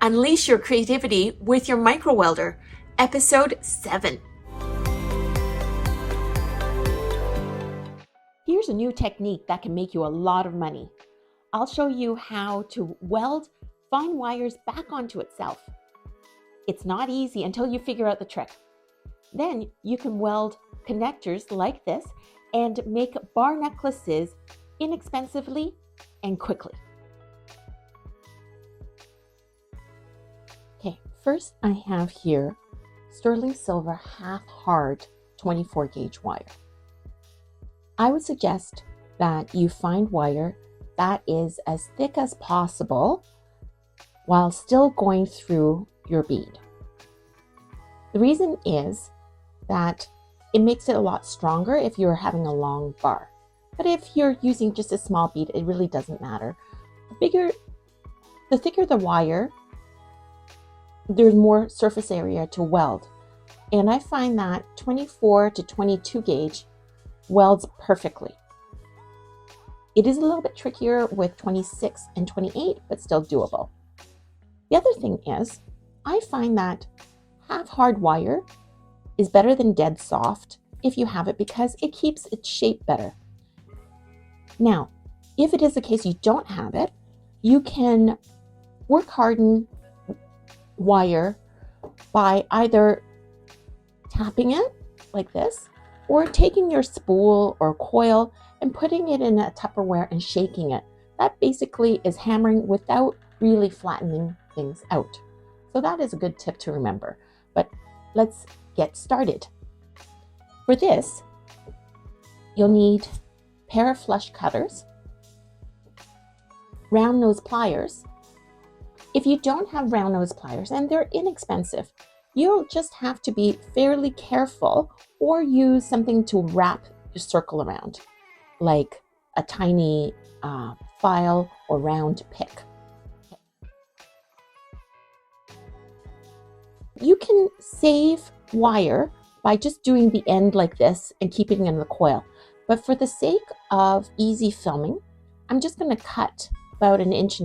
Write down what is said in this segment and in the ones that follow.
Unleash your creativity with your micro welder, episode 7. Here's a new technique that can make you a lot of money. I'll show you how to weld fine wires back onto itself. It's not easy until you figure out the trick. Then you can weld connectors like this and make bar necklaces inexpensively and quickly. Okay, first I have here sterling silver half hard 24 gauge wire. I would suggest that you find wire that is as thick as possible while still going through your bead. The reason is that it makes it a lot stronger if you're having a long bar. But if you're using just a small bead, it really doesn't matter. The thicker the wire, there's more surface area to weld. And I find that 24 to 22 gauge welds perfectly. It is a little bit trickier with 26 and 28, but still doable. The other thing is, I find that half hard wire is better than dead soft if you have it because it keeps its shape better. Now, if it is the case you don't have it, you can work harden wire by either tapping it like this or taking your spool or coil and putting it in a Tupperware and shaking it. That basically is hammering without really flattening things out. So that is a good tip to remember. But let's get started. For this, you'll need a pair of flush cutters, round nose pliers. If you don't have round nose pliers, and they're inexpensive, you'll just have to be fairly careful or use something to wrap your circle around, like a tiny file or round pick. You can save wire by just doing the end like this and keeping it in the coil. But for the sake of easy filming, I'm just going to cut about 1.5 inches.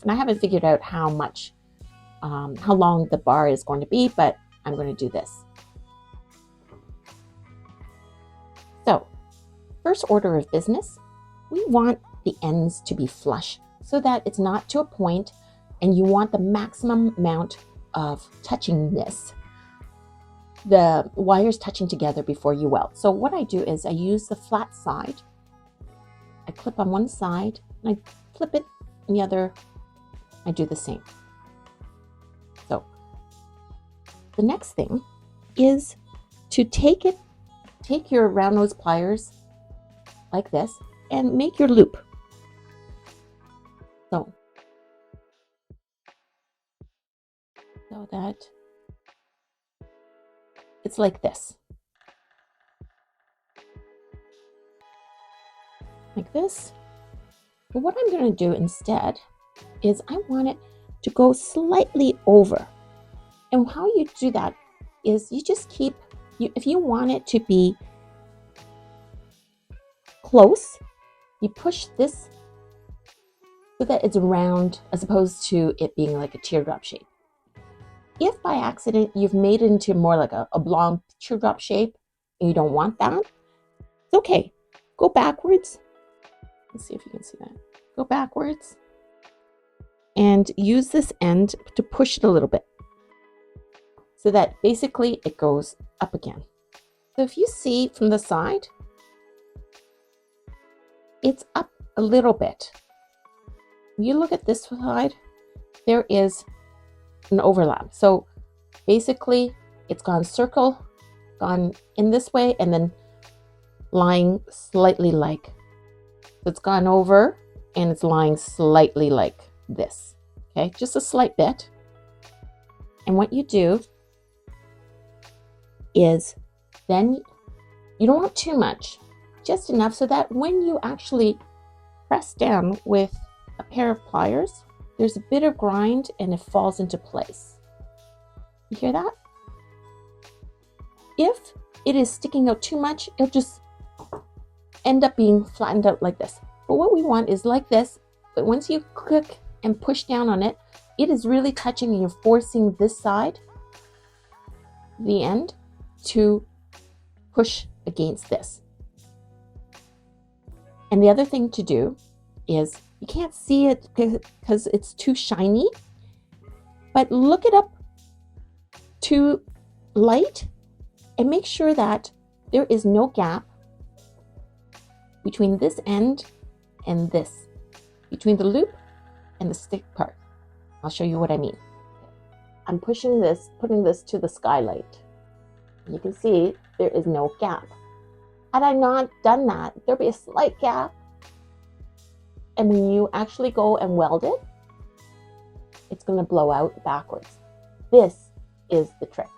And I haven't figured out how long the bar is going to be, but I'm going to do this. So, first order of business, we want the ends to be flush so that it's not to a point, and you want the maximum amount of touchingness, the wires touching together before you weld. So what I do is I use the flat side, I clip on one side and I flip it, and the other I do the same. So the next thing is to take your round nose pliers like this and make your loop. So that it's like this. Like this. But what I'm going to do instead is I want it to go slightly over. And how you do that is you just keep, if you want it to be close, you push this so that it's round as opposed to it being like a teardrop shape. If by accident you've made it into more like a oblong teardrop shape and you don't want that, it's okay. Go backwards. Let's see if you can see that. Go backwards and use this end to push it a little bit so that basically it goes up again. So if you see from the side, it's up a little bit. When you look at this side, there is an overlap. So basically it's gone circle, gone in this way, and then lying slightly like, so it's gone over and it's lying slightly like this. Okay, just a slight bit. And what you do is then you don't want too much, just enough so that when you actually press down with a pair of pliers, there's a bit of grind and it falls into place. You hear that? If it is sticking out too much, it'll just end up being flattened out like this. But what we want is like this, but once you click and push down on it, it is really touching and you're forcing this side, the end, to push against this. And the other thing to do is, you can't see it because it's too shiny, but look it up to light and make sure that there is no gap between this end and this, between the loop and the stick part. I'll show you what I mean. I'm pushing this, putting this to the skylight. You can see there is no gap. Had I not done that, there'd be a slight gap. And when you actually go and weld it, it's going to blow out backwards. This is the trick.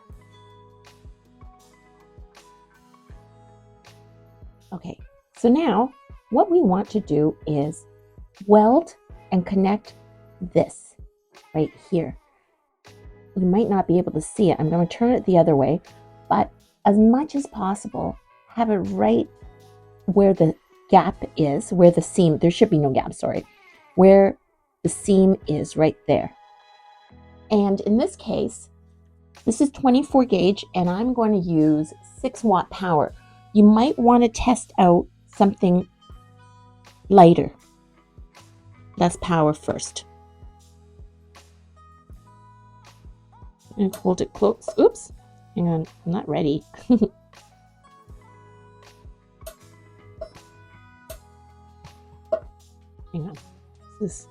Okay, so now what we want to do is weld and connect this right here. You might not be able to see it. I'm going to turn it the other way, but as much as possible, have it right where the gap is, where the seam, there should be no gap, sorry, where the seam is right there. And in this case, this is 24 gauge and I'm going to use 6-watt power. You might want to test out something lighter, less power first. And hold it close. Oops, hang on, I'm not ready. Hang on, this is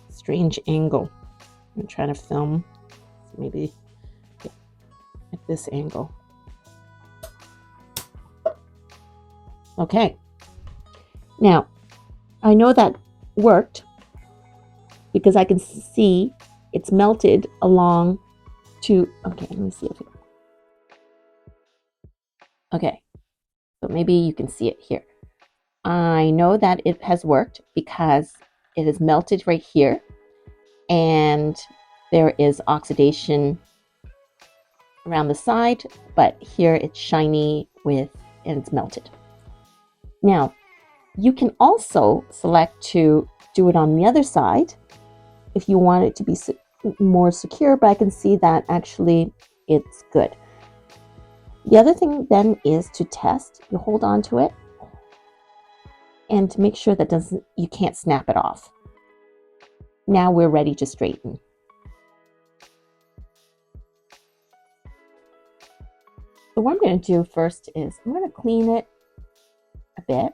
a strange angle. I'm trying to film, so maybe at this angle. Okay, now I know that worked because I can see it's melted along to, okay, let me see if it, okay, so maybe you can see it here. I know that it has worked because it is melted right here and there is oxidation around the side, but here it's shiny and it's melted. Now, you can also select to do it on the other side if you want it to be more secure, but I can see that actually it's good. The other thing then is to test. You hold on to it and to make sure that you can't snap it off. Now we're ready to straighten. So what I'm going to do first is I'm going to clean it a bit.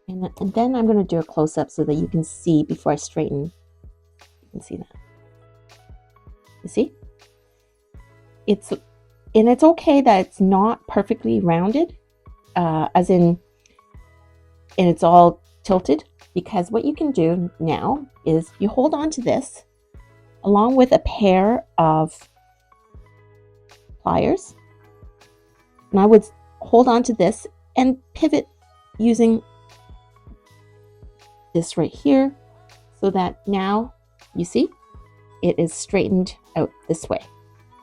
And then I'm going to do a close-up so that you can see before I straighten. You can see that. You see? It's okay that it's not perfectly rounded, as in, and it's all tilted, because what you can do now is you hold on to this along with a pair of pliers, and I would hold on to this and pivot using this right here so that now you see it is straightened out this way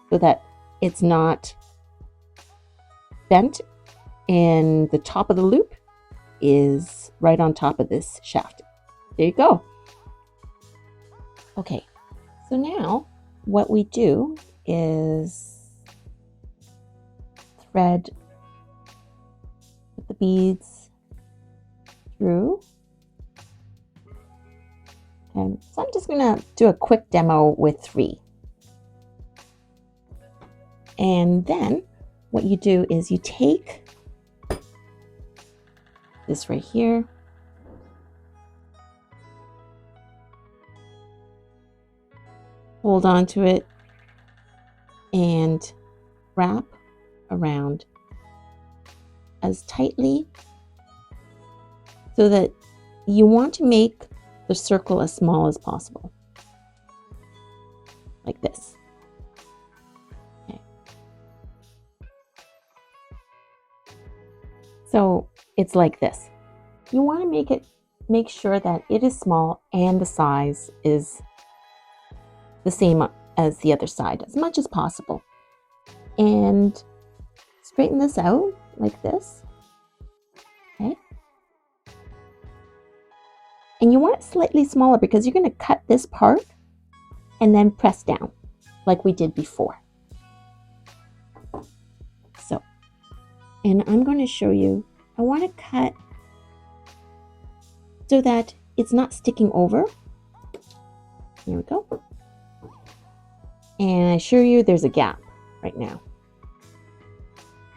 so that it's not bent and the top of the loop is right on top of this shaft. There you go. Okay, so now what we do is thread the beads through. And so I'm just going to do a quick demo with 3. And then what you do is you take this right here, hold on to it, and wrap around as tightly so that you want to make the circle as small as possible, like this. Okay. So it's like this. You want to make sure that it is small and the size is the same as the other side as much as possible. And straighten this out like this. Okay. And you want it slightly smaller because you're going to cut this part and then press down like we did before. So, and I'm going to show you, I want to cut so that it's not sticking over. There we go. And I assure you there's a gap right now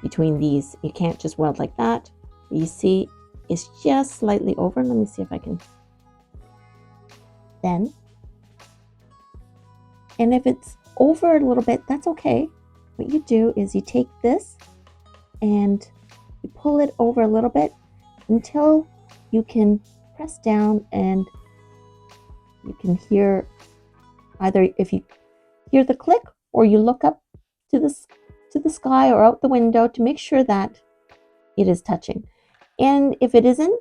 between these. You can't just weld like that. You see it's just slightly over. Let me see if I can then. And if it's over a little bit, that's okay. What you do is you take this and you pull it over a little bit until you can press down, and you can hear either if you hear the click or you look up to the sky or out the window to make sure that it is touching. And if it isn't,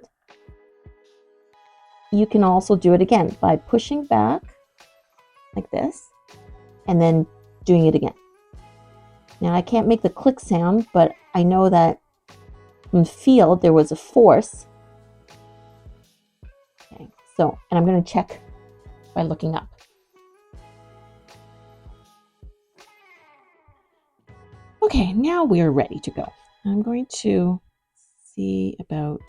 you can also do it again by pushing back like this and then doing it again. Now I can't make the click sound, but I know that in the field there was a force. Okay, so, and I'm going to check by looking up. Okay, now we're ready to go. I'm going to see about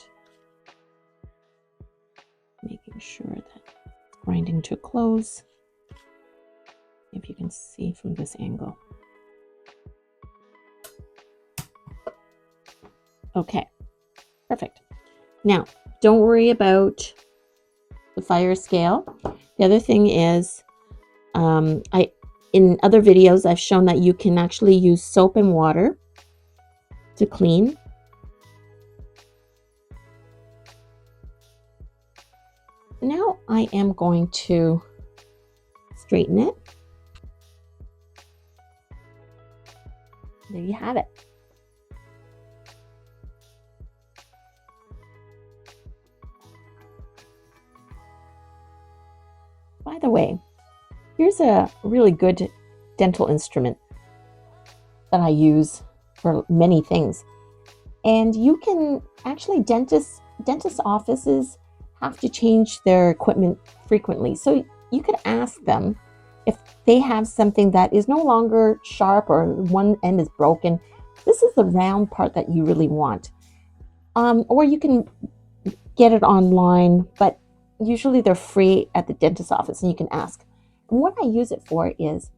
making sure that it's grinding to a close. If you can see from this angle. Okay, perfect. Now, don't worry about the fire scale. The other thing is, in other videos, I've shown that you can actually use soap and water to clean. Now I am going to straighten it. There you have it. By the way, here's a really good dental instrument that I use for many things. And you can actually, dentist offices have to change their equipment frequently. So you could ask them if they have something that is no longer sharp or one end is broken. This is the round part that you really want. Or you can get it online, but usually they're free at the dentist office and you can ask. And what I use it for is,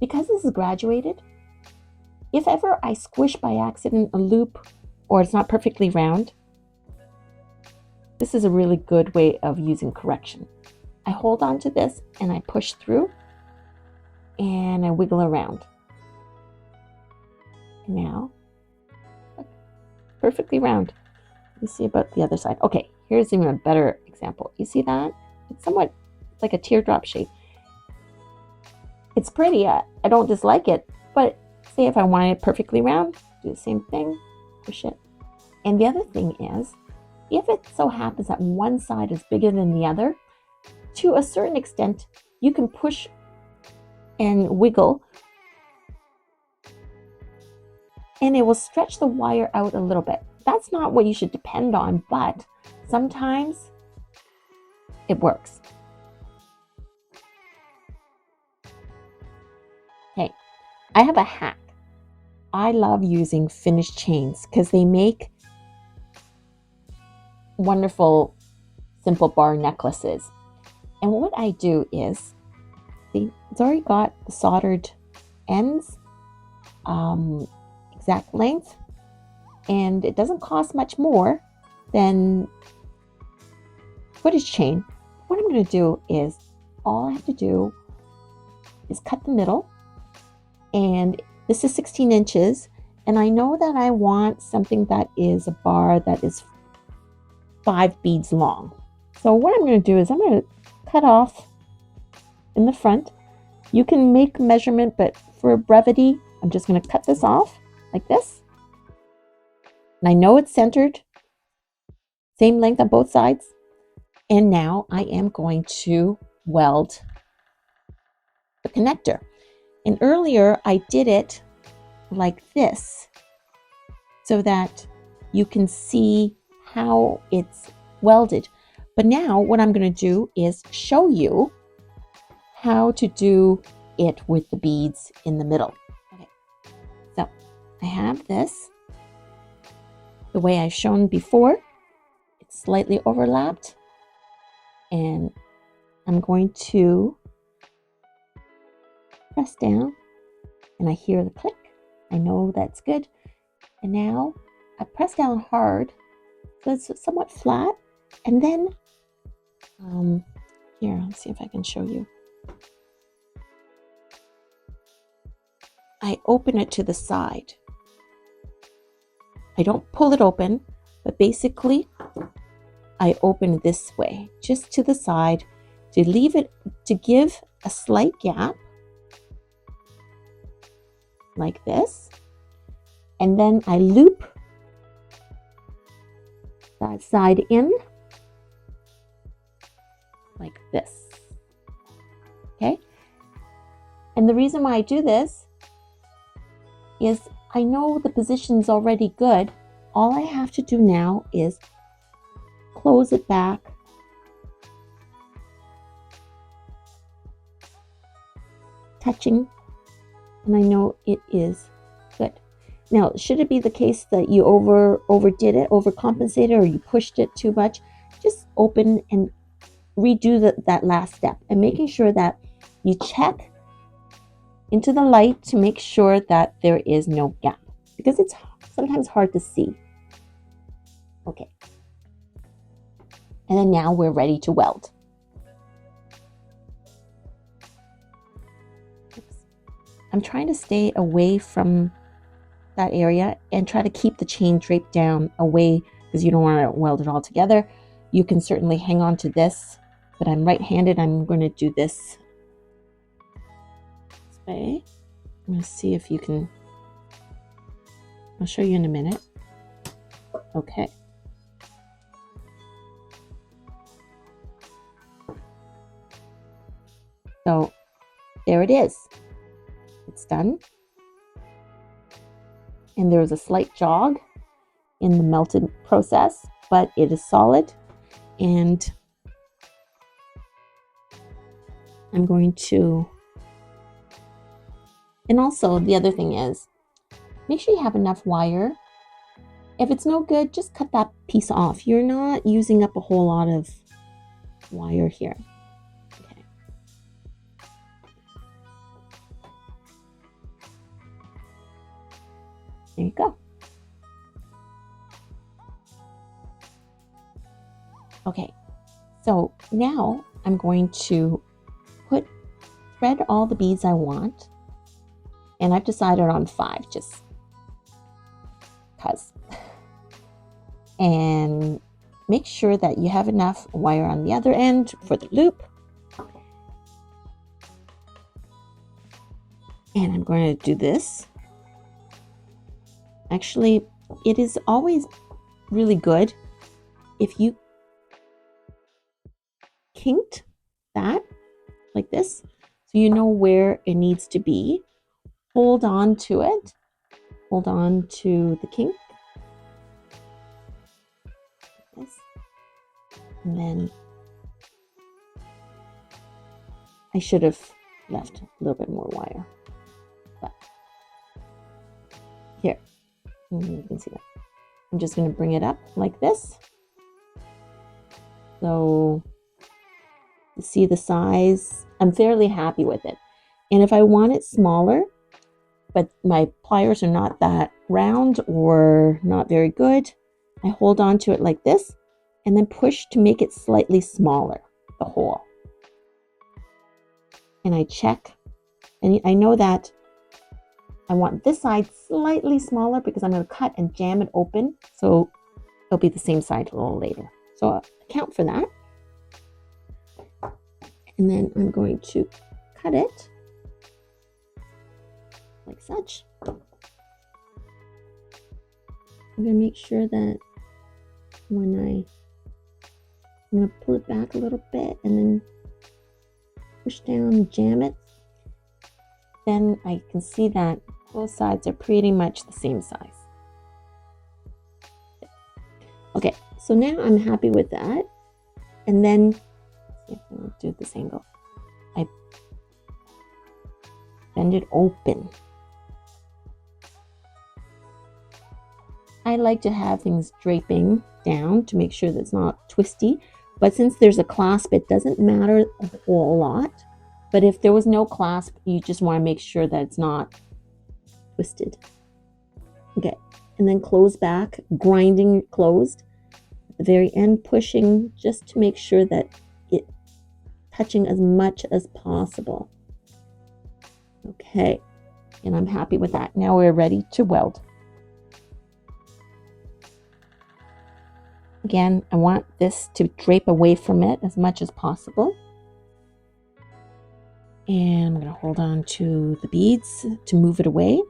because this is graduated, if ever I squish by accident a loop or it's not perfectly round, this is a really good way of using correction. I hold on to this and I push through and I wiggle around. Now, perfectly round. You see about the other side. Okay, here's even a better example. You see that? It's somewhat like a teardrop shape. It's pretty. I don't dislike it, but say if I wanted it perfectly round, do the same thing, push it. And the other thing is, if it so happens that one side is bigger than the other, to a certain extent, you can push and wiggle, and it will stretch the wire out a little bit. That's not what you should depend on, but sometimes it works. Okay, I have a hack. I love using finished chains because they make wonderful simple bar necklaces. And what I do is, see, it's already got the soldered ends, exact length, and it doesn't cost much more than footage chain. What I'm going to do is, all I have to do is cut the middle, and this is 16 inches, and I know that I want something that is a bar that is 5 beads long. So what I'm going to do is I'm going to cut off in the front. You can make measurement, but for brevity, I'm just going to cut this off like this. And I know it's centered, same length on both sides. And now I am going to weld the connector. And earlier I did it like this so that you can see how it's welded. But now what I'm going to do is show you how to do it with the beads in the middle. Okay, so I have this the way I've shown before. It's slightly overlapped, and I'm going to press down, and I hear the click. I know that's good. And now I press down hard so it's somewhat flat, and then here, let's see if I can show you. I open it to the side. I don't pull it open, but basically I open this way, just to the side, to leave it, to give a slight gap, like this. And then I loop that side in, like this. Okay? And the reason why I do this is I know the position's already good. All I have to do now is close it back, touching, and I know it is good. Now, should it be the case that you overdid it, overcompensated, or you pushed it too much, just open and redo that last step, and making sure that you check into the light to make sure that there is no gap, because it's sometimes hard to see. Okay. And then now we're ready to weld. Oops. I'm trying to stay away from that area and try to keep the chain draped down away, because you don't want to weld it all together. You can certainly hang on to this, but I'm right-handed. I'm going to do this way. I'm going to see if you can, I'll show you in a minute. Okay. So there it is. It's done. And there is a slight jog in the melted process, but it is solid. And I'm going to, and also the other thing is, make sure you have enough wire. If it's no good, just cut that piece off. You're not using up a whole lot of wire here. Okay. There you go. Okay, so now I'm going to thread all the beads I want, and I've decided on 5, just because. And make sure that you have enough wire on the other end for the loop. And I'm going to do this. Actually, it is always really good if you kinked that like this, so you know where it needs to be. Hold on to it. Hold on to the kink. Like this. And then I should have left a little bit more wire. But here, you can see that. I'm just going to bring it up like this. So you see the size. I'm fairly happy with it. And if I want it smaller, but my pliers are not that round or not very good, I hold on to it like this and then push to make it slightly smaller, the hole. And I check, and I know that I want this side slightly smaller because I'm going to cut and jam it open, so it'll be the same side a little later. So account for that. And then I'm going to cut it like such. I'm going to make sure that when I'm going to pull it back a little bit and then push down, jam it. Then I can see that both sides are pretty much the same size. Okay, so now I'm happy with that. And then, let's see if I can do this angle. I bend it open. I like to have things draping down to make sure that it's not twisty, but since there's a clasp, it doesn't matter a whole lot. But if there was no clasp, you just want to make sure that it's not twisted. Okay, and then close back, grinding closed at the very end, pushing just to make sure that it's touching as much as possible. Okay, and I'm happy with that. Now we're ready to weld. Again, I want this to drape away from it as much as possible. And I'm going to hold on to the beads to move it away.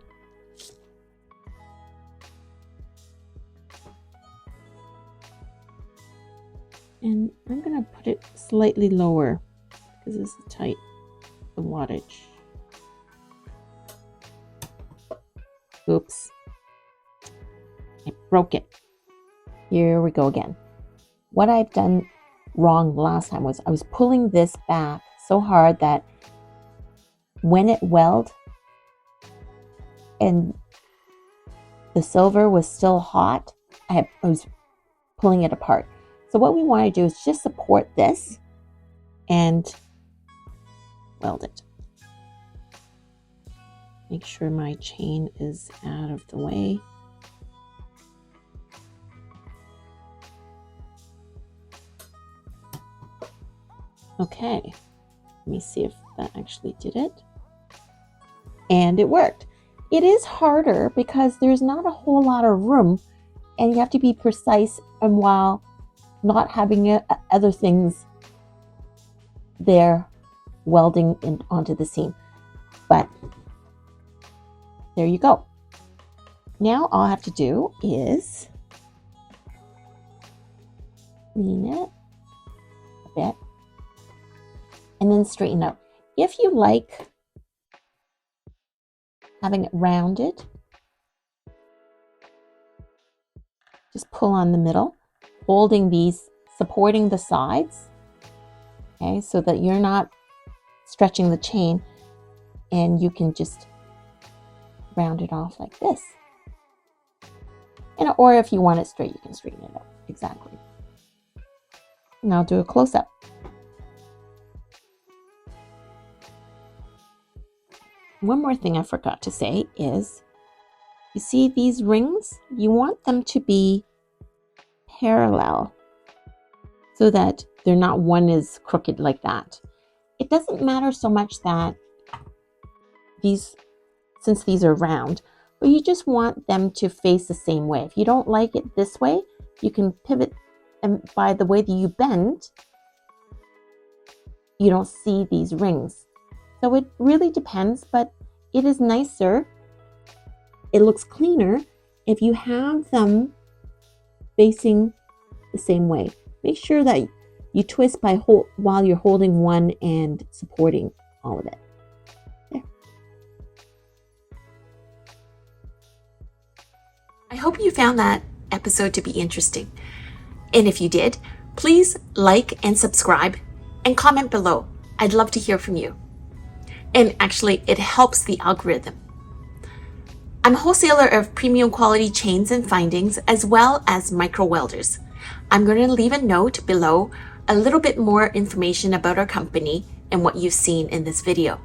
And I'm going to put it slightly lower because this is tight, the wattage. Oops. I broke it. Here we go again. What I've done wrong last time was I was pulling this back so hard that when it welded and the silver was still hot, I was pulling it apart. So what we want to do is just support this and weld it. Make sure my chain is out of the way. Okay, let me see if that actually did it. And it worked. It is harder because there's not a whole lot of room and you have to be precise and while not having other things there welding onto the seam. But there you go. Now all I have to do is lean it a bit and then straighten out. If you like having it rounded, just pull on the middle, holding these, supporting the sides, okay, so that you're not stretching the chain and you can just round it off like this. And, or if you want it straight, you can straighten it out. Exactly. And I'll do a close-up. One more thing I forgot to say is, you see these rings? You want them to be parallel so that they're not one is crooked like that. It doesn't matter so much that since these are round, but you just want them to face the same way. If you don't like it this way, you can pivot, and by the way that you bend, you don't see these rings. So it really depends, but it is nicer. It looks cleaner if you have them facing the same way. Make sure that you twist while you're holding one and supporting all of it. There. I hope you found that episode to be interesting. And if you did, please like and subscribe and comment below. I'd love to hear from you. And actually, it helps the algorithm. I'm a wholesaler of premium quality chains and findings, as well as micro welders. I'm going to leave a note below, a little bit more information about our company and what you've seen in this video.